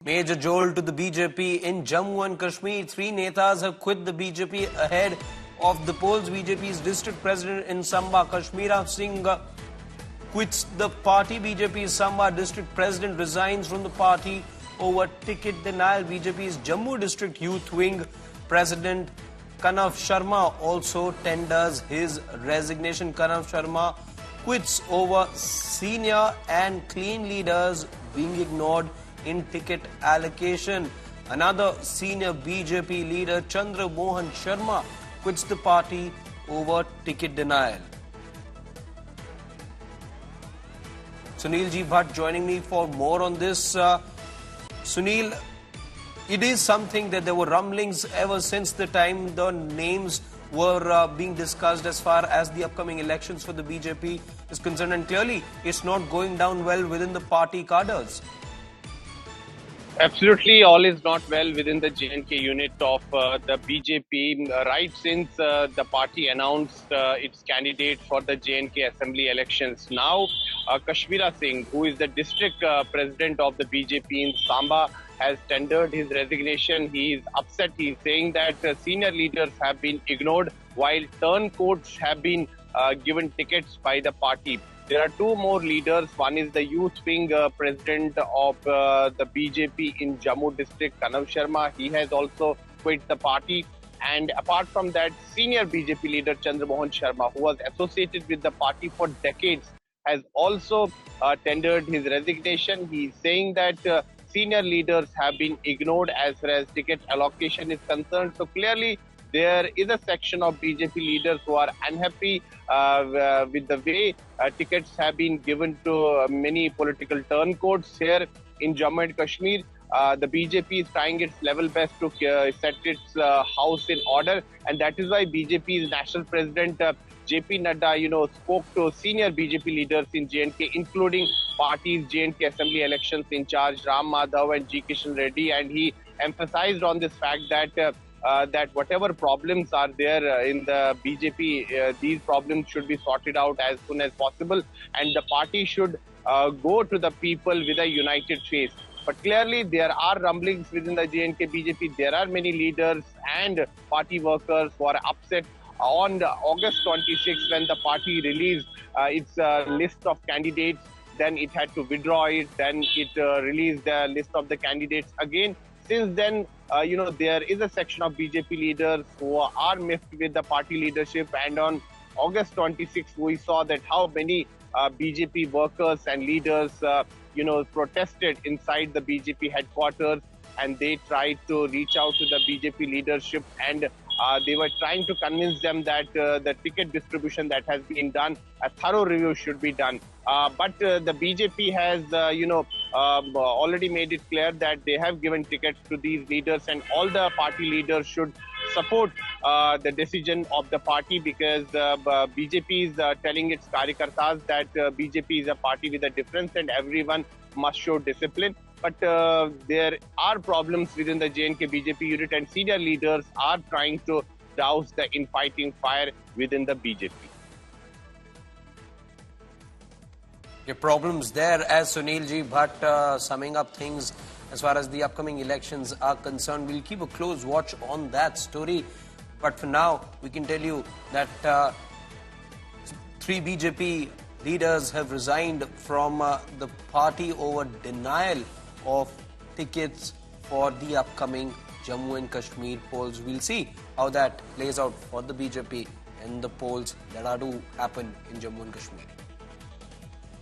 Major jolt to the BJP in Jammu and Kashmir. Three netas have quit the BJP ahead of the polls. BJP's district president in Samba, Kashmira Singh, quits the party. BJP's Samba district president resigns from the party over ticket denial. BJP's Jammu district youth wing president Kanav Sharma also tenders his resignation. Kanav Sharma quits over senior and clean leaders being ignored in ticket allocation. Another senior BJP leader, Chandra Mohan Sharma, quits the party over ticket denial. Sunil Ji Bhatt joining me for more on this. Sunil, it is something that there were rumblings ever since the time the names were being discussed as far as the upcoming elections for the BJP is concerned, and clearly it's not going down well within the party cadres. Absolutely, all is not well within the J&K unit of the BJP. Right since the party announced its candidate for the J&K Assembly elections. Now, Kashmira Singh, who is the district president of the BJP in Samba, has tendered his resignation. He is upset. He is saying that senior leaders have been ignored while turncoats have been given tickets by the party. There are two more leaders. One is the youth wing president of the BJP in Jammu district, Kanav Sharma. He has also quit the party. And apart from that, senior BJP leader Chandra Mohan Sharma, who was associated with the party for decades, has also tendered his resignation. He is saying that senior leaders have been ignored as far as ticket allocation is concerned. So clearly, there is a section of BJP leaders who are unhappy with the way tickets have been given to many political turncoats here in Jammu and Kashmir. The BJP is trying its level best to set its house in order, and that is why BJP's national president JP Nadda, spoke to senior BJP leaders in J&K, including party's J&K Assembly elections in charge, Ram Madhav and G. Kishan Reddy, and he emphasized on this fact that that whatever problems are there in the BJP, these problems should be sorted out as soon as possible, and the party should go to the people with a united face. But clearly, there are rumblings within the J&K BJP. There are many leaders and party workers who are upset. On August 26, when the party released its list of candidates, then it had to withdraw it. Then it released the list of the candidates again. Since then, there is a section of BJP leaders who are miffed with the party leadership. And on August 26, we saw that how many BJP workers and leaders, protested inside the BJP headquarters, and they tried to reach out to the BJP leadership, and they were trying to convince them that the ticket distribution that has been done, a thorough review should be done. But the BJP has, already made it clear that they have given tickets to these leaders, and all the party leaders should support the decision of the party, because BJP is telling its Karyakartas that BJP is a party with a difference and everyone must show discipline. But there are problems within the J&K BJP unit, and senior leaders are trying to douse the infighting fire within the BJP. Problems there, as Sunil Ji Bhatt summing up things as far as the upcoming elections are concerned. We'll keep a close watch on that story. But for now, we can tell you that three BJP leaders have resigned from the party over denial of tickets for the upcoming Jammu and Kashmir polls. We'll see how that plays out for the BJP in the polls that are to happen in Jammu and Kashmir.